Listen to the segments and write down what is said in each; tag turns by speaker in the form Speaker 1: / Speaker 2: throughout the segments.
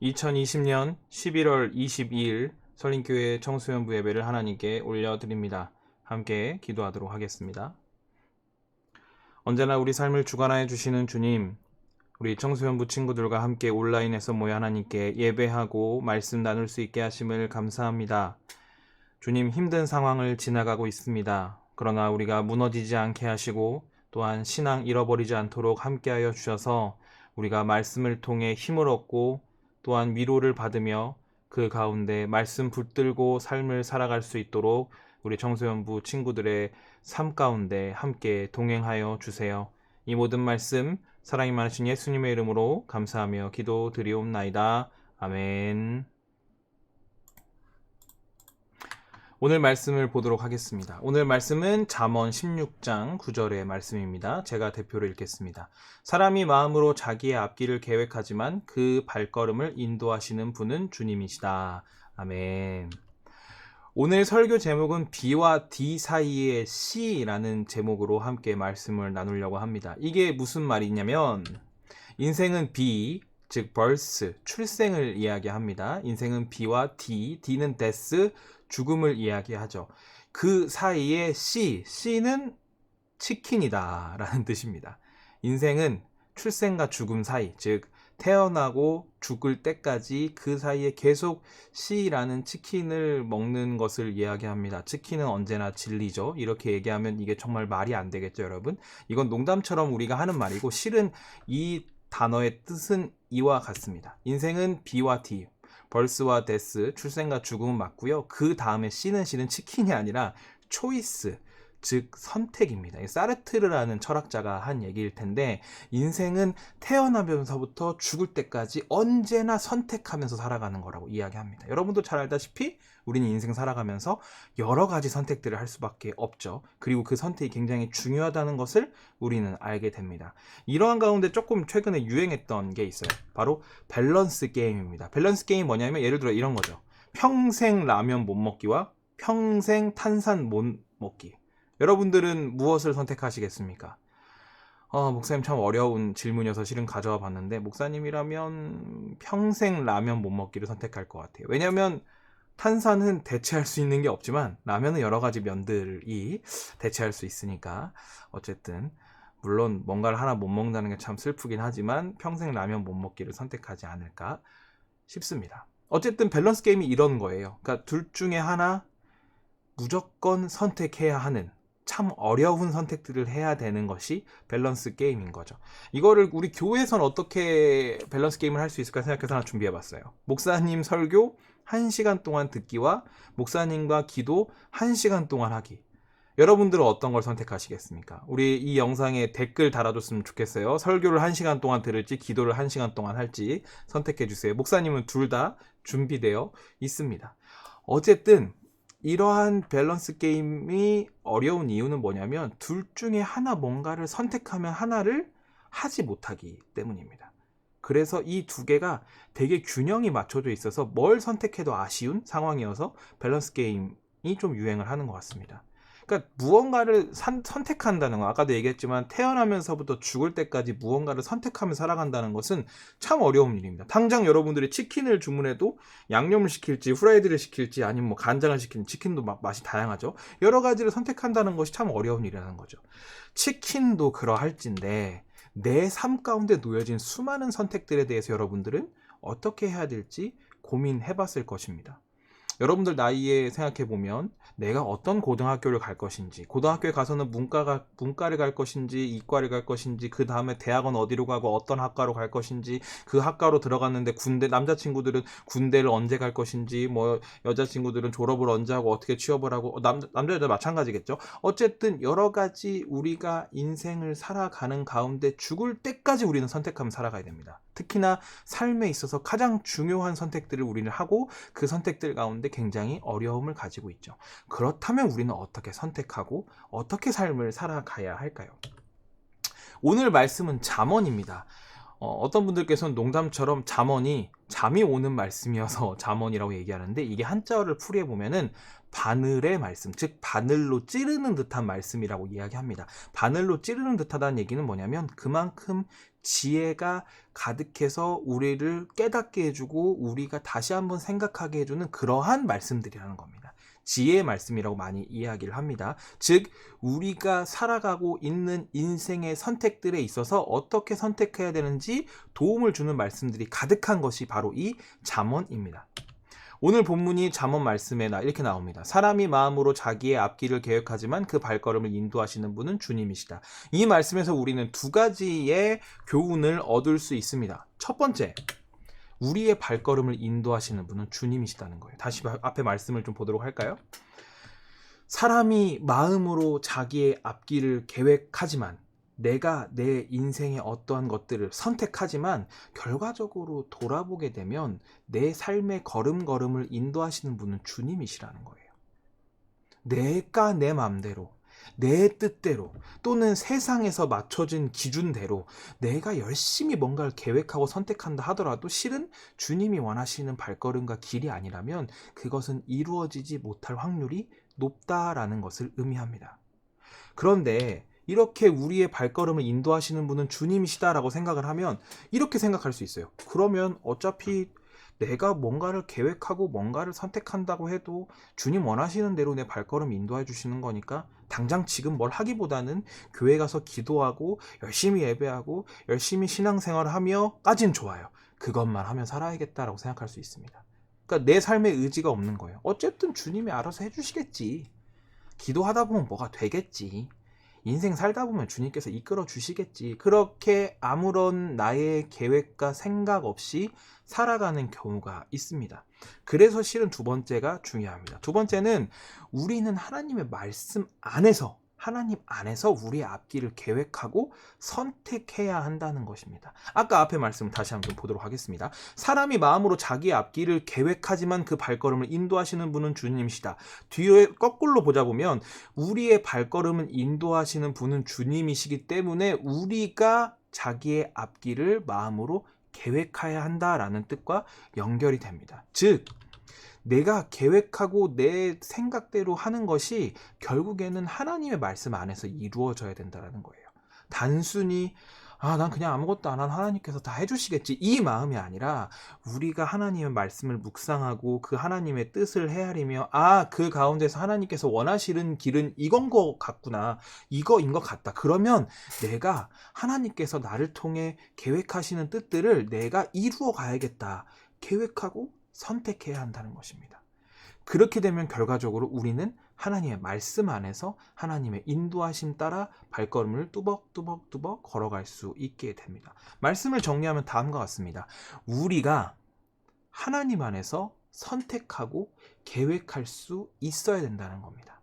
Speaker 1: 2020년 11월 22일 설린교회 청소년부 예배를 하나님께 올려드립니다. 함께 기도하도록 하겠습니다. 언제나 우리 삶을 주관하여 주시는 주님, 우리 청소년부 친구들과 함께 온라인에서 모여 하나님께 예배하고 말씀 나눌 수 있게 하심을 감사합니다. 주님, 힘든 상황을 지나가고 있습니다. 그러나 우리가 무너지지 않게 하시고 또한 신앙 잃어버리지 않도록 함께하여 주셔서 우리가 말씀을 통해 힘을 얻고 또한 위로를 받으며 그 가운데 말씀 붙들고 삶을 살아갈 수 있도록 우리 청소년부 친구들의 삶 가운데 함께 동행하여 주세요. 이 모든 말씀 사랑이 많으신 예수님의 이름으로 감사하며 기도드리옵나이다. 아멘. 오늘 말씀을 보도록 하겠습니다. 오늘 말씀은 잠언 16장 9절의 말씀입니다. 제가 대표로 읽겠습니다. 사람이 마음으로 자기의 앞길을 계획하지만 그 발걸음을 인도하시는 분은 주님이시다. 아멘. 오늘 설교 제목은 B와 D 사이의 C라는 제목으로 함께 말씀을 나누려고 합니다. 이게 무슨 말이냐면 인생은 B, 즉 birth, 출생을 이야기합니다. 인생은 B와 D, D는 death, 죽음을 이야기하죠. 그 사이에 C는 치킨이다 라는 뜻입니다. 인생은 출생과 죽음 사이, 즉 태어나고 죽을 때까지 그 사이에 계속 C라는 치킨을 먹는 것을 이야기합니다. 치킨은 언제나 진리죠. 이렇게 얘기하면 이게 정말 말이 안 되겠죠, 여러분? 이건 농담처럼 우리가 하는 말이고 실은 이 단어의 뜻은 이와 같습니다. 인생은 B와 D, 벌스와 데스, 출생과 죽음은 맞고요. 그 다음에 C는 치킨이 아니라 초이스, 즉 선택입니다. 사르트르라는 철학자가 한 얘기일 텐데 인생은 태어나면서부터 죽을 때까지 언제나 선택하면서 살아가는 거라고 이야기합니다. 여러분도 잘 알다시피 우리는 인생 살아가면서 여러 가지 선택들을 할 수밖에 없죠. 그리고 그 선택이 굉장히 중요하다는 것을 우리는 알게 됩니다. 이러한 가운데 조금 최근에 유행했던 게 있어요. 바로 밸런스 게임입니다. 밸런스 게임이 뭐냐면 예를 들어 이런 거죠. 평생 라면 못 먹기와 평생 탄산 못 먹기. 여러분들은 무엇을 선택하시겠습니까? 목사님 참 어려운 질문이어서 실은 가져와 봤는데 목사님이라면 평생 라면 못 먹기를 선택할 것 같아요. 왜냐하면 탄산은 대체할 수 있는 게 없지만 라면은 여러 가지 면들이 대체할 수 있으니까 어쨌든 물론 뭔가를 하나 못 먹는다는 게 참 슬프긴 하지만 평생 라면 못 먹기를 선택하지 않을까 싶습니다. 어쨌든 밸런스 게임이 이런 거예요. 그러니까 둘 중에 하나 무조건 선택해야 하는 참 어려운 선택들을 해야 되는 것이 밸런스 게임인 거죠. 이거를 우리 교회에서는 어떻게 밸런스 게임을 할 수 있을까 생각해서 하나 준비해봤어요. 목사님 설교 1시간 동안 듣기와 목사님과 기도 1시간 동안 하기. 여러분들은 어떤 걸 선택하시겠습니까? 우리 이 영상에 댓글 달아줬으면 좋겠어요. 설교를 1시간 동안 들을지 기도를 1시간 동안 할지 선택해주세요. 목사님은 둘 다 준비되어 있습니다. 어쨌든 이러한 밸런스 게임이 어려운 이유는 뭐냐면 둘 중에 하나 뭔가를 선택하면 하나를 하지 못하기 때문입니다. 그래서 이 두 개가 되게 균형이 맞춰져 있어서 뭘 선택해도 아쉬운 상황이어서 밸런스 게임이 좀 유행을 하는 것 같습니다. 그러니까 무언가를 선택한다는 거, 아까도 얘기했지만 태어나면서부터 죽을 때까지 무언가를 선택하며 살아간다는 것은 참 어려운 일입니다. 당장 여러분들이 치킨을 주문해도 양념을 시킬지 후라이드를 시킬지 아니면 뭐 간장을 시킬지 치킨도 맛이 다양하죠. 여러 가지를 선택한다는 것이 참 어려운 일이라는 거죠. 치킨도 그러할진데 내 삶 가운데 놓여진 수많은 선택들에 대해서 여러분들은 어떻게 해야 될지 고민해 봤을 것입니다. 여러분들 나이에 생각해보면 내가 어떤 고등학교를 갈 것인지, 고등학교에 가서는 문과를 갈 것인지 이과를 갈 것인지, 그 다음에 대학은 어디로 가고 어떤 학과로 갈 것인지, 그 학과로 들어갔는데 남자친구들은 군대를 언제 갈 것인지, 뭐 여자친구들은 졸업을 언제 하고 어떻게 취업을 하고, 남자 여자 마찬가지겠죠. 어쨌든 여러 가지 우리가 인생을 살아가는 가운데 죽을 때까지 우리는 선택하며 살아가야 됩니다. 특히나 삶에 있어서 가장 중요한 선택들을 우리는 하고 그 선택들 가운데 굉장히 어려움을 가지고 있죠. 그렇다면 우리는 어떻게 선택하고 어떻게 삶을 살아가야 할까요? 오늘 말씀은 잠언입니다. 어떤 분들께서는 농담처럼 잠언이 잠이 오는 말씀이어서 잠언이라고 얘기하는데, 이게 한자어를 풀이해 보면은 바늘의 말씀, 즉 바늘로 찌르는 듯한 말씀이라고 이야기합니다. 바늘로 찌르는 듯하다는 얘기는 뭐냐면 그만큼 지혜가 가득해서 우리를 깨닫게 해주고 우리가 다시 한번 생각하게 해주는 그러한 말씀들이라는 겁니다. 지혜의 말씀이라고 많이 이야기를 합니다. 즉 우리가 살아가고 있는 인생의 선택들에 있어서 어떻게 선택해야 되는지 도움을 주는 말씀들이 가득한 것이 바로 이 잠언입니다. 오늘 본문이 잠언 말씀에 이렇게 나옵니다. 사람이 마음으로 자기의 앞길을 계획하지만 그 발걸음을 인도하시는 분은 주님이시다. 이 말씀에서 우리는 두 가지의 교훈을 얻을 수 있습니다. 첫 번째, 우리의 발걸음을 인도하시는 분은 주님이시다는 거예요. 다시 앞에 말씀을 좀 보도록 할까요? 사람이 마음으로 자기의 앞길을 계획하지만, 내가 내 인생의 어떠한 것들을 선택하지만 결과적으로 돌아보게 되면 내 삶의 걸음걸음을 인도하시는 분은 주님이시라는 거예요. 내가 내 마음대로, 내 뜻대로, 또는 세상에서 맞춰진 기준대로 내가 열심히 뭔가를 계획하고 선택한다 하더라도 실은 주님이 원하시는 발걸음과 길이 아니라면 그것은 이루어지지 못할 확률이 높다라는 것을 의미합니다. 그런데 이렇게 우리의 발걸음을 인도하시는 분은 주님이시다라고 생각을 하면 이렇게 생각할 수 있어요. 그러면 어차피 내가 뭔가를 계획하고 뭔가를 선택한다고 해도 주님 원하시는 대로 내 발걸음 인도해 주시는 거니까 당장 지금 뭘 하기보다는 교회 가서 기도하고 열심히 예배하고 열심히 신앙생활을 하며까진 좋아요. 그것만 하면 살아야겠다라고 생각할 수 있습니다. 그러니까 내 삶에 의지가 없는 거예요. 어쨌든 주님이 알아서 해주시겠지. 기도하다 보면 뭐가 되겠지. 인생 살다 보면 주님께서 이끌어 주시겠지. 그렇게 아무런 나의 계획과 생각 없이 살아가는 경우가 있습니다. 그래서 실은 두 번째가 중요합니다. 두 번째는 우리는 하나님의 말씀 안에서, 하나님 안에서 우리의 앞길을 계획하고 선택해야 한다는 것입니다. 아까 앞에 말씀을 다시 한번 보도록 하겠습니다. 사람이 마음으로 자기의 앞길을 계획하지만 그 발걸음을 인도하시는 분은 주님이시다. 뒤에 거꾸로 보자 보면 우리의 발걸음을 인도하시는 분은 주님이시기 때문에 우리가 자기의 앞길을 마음으로 계획해야 한다라는 뜻과 연결이 됩니다. 즉 내가 계획하고 내 생각대로 하는 것이 결국에는 하나님의 말씀 안에서 이루어져야 된다는 거예요. 단순히 난 그냥 아무것도 안 한 하나님께서 다 해주시겠지, 이 마음이 아니라 우리가 하나님의 말씀을 묵상하고 그 하나님의 뜻을 헤아리며 그 가운데서 하나님께서 원하시는 길은 이건 것 같구나, 이거인 것 같다. 그러면 내가 하나님께서 나를 통해 계획하시는 뜻들을 내가 이루어 가야겠다. 계획하고 선택해야 한다는 것입니다. 그렇게 되면 결과적으로 우리는 하나님의 말씀 안에서 하나님의 인도하심 따라 발걸음을 뚜벅뚜벅 걸어갈 수 있게 됩니다. 말씀을 정리하면 다음과 같습니다. 우리가 하나님 안에서 선택하고 계획할 수 있어야 된다는 겁니다.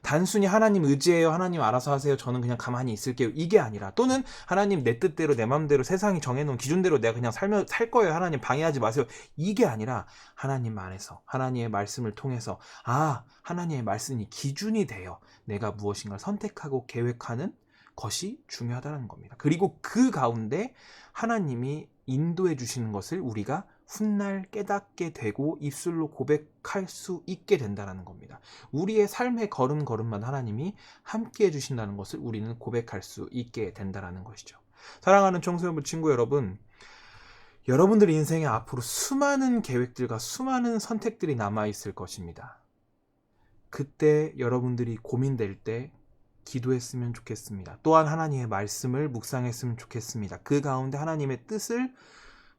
Speaker 1: 단순히 하나님 의지해요, 하나님 알아서 하세요, 저는 그냥 가만히 있을게요, 이게 아니라, 또는 하나님 내 뜻대로 내 마음대로 세상이 정해놓은 기준대로 내가 그냥 살 거예요, 하나님 방해하지 마세요, 이게 아니라 하나님 안에서 하나님의 말씀을 통해서 하나님의 말씀이 기준이 되어 내가 무엇인가를 선택하고 계획하는 것이 중요하다는 겁니다. 그리고 그 가운데 하나님이 인도해 주시는 것을 우리가 훗날 깨닫게 되고 입술로 고백할 수 있게 된다는 겁니다. 우리의 삶의 걸음걸음만 하나님이 함께 해주신다는 것을 우리는 고백할 수 있게 된다는 것이죠. 사랑하는 청소년부 친구 여러분, 여러분들 인생에 앞으로 수많은 계획들과 수많은 선택들이 남아있을 것입니다. 그때 여러분들이 고민될 때 기도했으면 좋겠습니다. 또한 하나님의 말씀을 묵상했으면 좋겠습니다. 그 가운데 하나님의 뜻을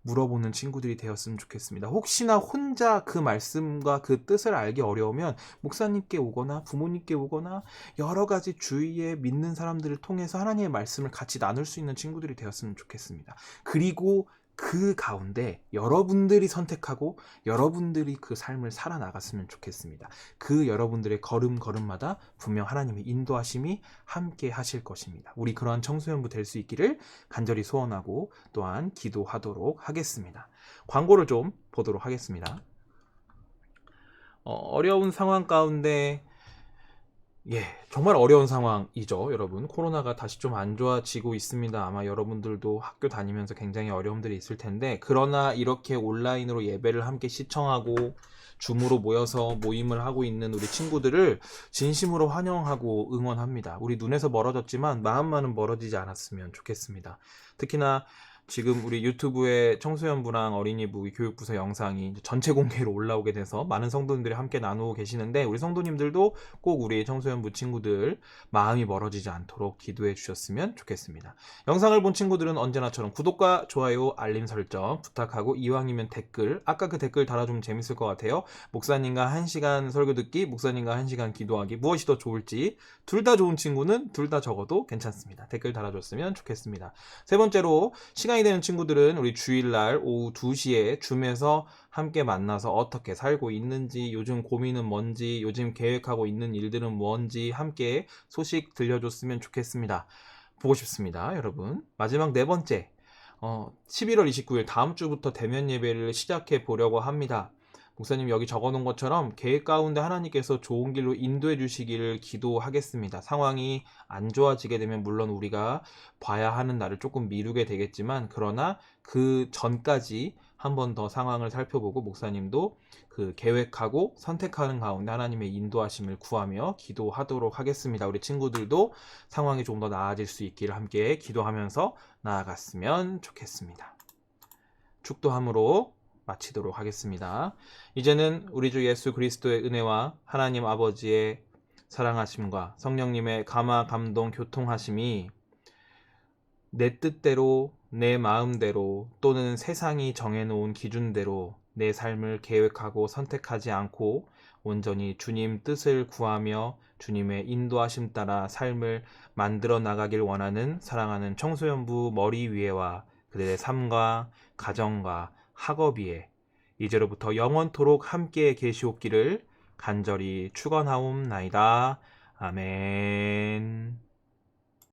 Speaker 1: 물어보는 친구들이 되었으면 좋겠습니다. 혹시나 혼자 그 말씀과 그 뜻을 알기 어려우면 목사님께 오거나 부모님께 오거나 여러 가지 주위에 믿는 사람들을 통해서 하나님의 말씀을 같이 나눌 수 있는 친구들이 되었으면 좋겠습니다. 그리고 그 가운데 여러분들이 선택하고 여러분들이 그 삶을 살아나갔으면 좋겠습니다. 그 여러분들의 걸음걸음마다 분명 하나님의 인도하심이 함께 하실 것입니다. 우리 그러한 청소년부 될 수 있기를 간절히 소원하고 또한 기도하도록 하겠습니다. 광고를 좀 보도록 하겠습니다. 어려운 상황 가운데 예, 정말 어려운 상황이죠, 여러분. 코로나가 다시 좀 안 좋아지고 있습니다. 아마 여러분들도 학교 다니면서 굉장히 어려움들이 있을 텐데, 그러나 이렇게 온라인으로 예배를 함께 시청하고, 줌으로 모여서 모임을 하고 있는 우리 친구들을 진심으로 환영하고 응원합니다. 우리 눈에서 멀어졌지만 마음만은 멀어지지 않았으면 좋겠습니다. 특히나 지금 우리 유튜브에 청소년부랑 어린이부 교육부서 영상이 전체 공개로 올라오게 돼서 많은 성도님들이 함께 나누고 계시는데, 우리 성도님들도 꼭 우리 청소년부 친구들 마음이 멀어지지 않도록 기도해 주셨으면 좋겠습니다. 영상을 본 친구들은 언제나처럼 구독과 좋아요, 알림 설정 부탁하고, 이왕이면 댓글, 아까 그 댓글 달아주면 재밌을 것 같아요. 목사님과 1시간 설교 듣기, 목사님과 1시간 기도하기, 무엇이 더 좋을지, 둘 다 좋은 친구는 둘 다 적어도 괜찮습니다. 댓글 달아줬으면 좋겠습니다. 세 번째로, 시간이 되는 친구들은 우리 주일날 오후 2시에 줌에서 함께 만나서 어떻게 살고 있는지, 요즘 고민은 뭔지, 요즘 계획하고 있는 일들은 뭔지 함께 소식 들려줬으면 좋겠습니다. 보고 싶습니다, 여러분. 마지막 네 번째, 11월 29일 다음 주부터 대면 예배를 시작해 보려고 합니다. 목사님 여기 적어놓은 것처럼 계획 가운데 하나님께서 좋은 길로 인도해 주시기를 기도하겠습니다. 상황이 안 좋아지게 되면 물론 우리가 봐야 하는 날을 조금 미루게 되겠지만, 그러나 그 전까지 한 번 더 상황을 살펴보고 목사님도 그 계획하고 선택하는 가운데 하나님의 인도하심을 구하며 기도하도록 하겠습니다. 우리 친구들도 상황이 좀 더 나아질 수 있기를 함께 기도하면서 나아갔으면 좋겠습니다. 축도함으로 마치도록 하겠습니다. 이제는 우리 주 예수 그리스도의 은혜와 하나님 아버지의 사랑하심과 성령님의 감화 감동 교통하심이 내 뜻대로, 내 마음대로, 또는 세상이 정해놓은 기준대로 내 삶을 계획하고 선택하지 않고 온전히 주님 뜻을 구하며 주님의 인도하심 따라 삶을 만들어 나가길 원하는 사랑하는 청소년부 머리 위에와 그들의 삶과 가정과 학업 위에 이제로부터 영원토록 함께 계시옵기를 간절히 축원하옵나이다. 아멘.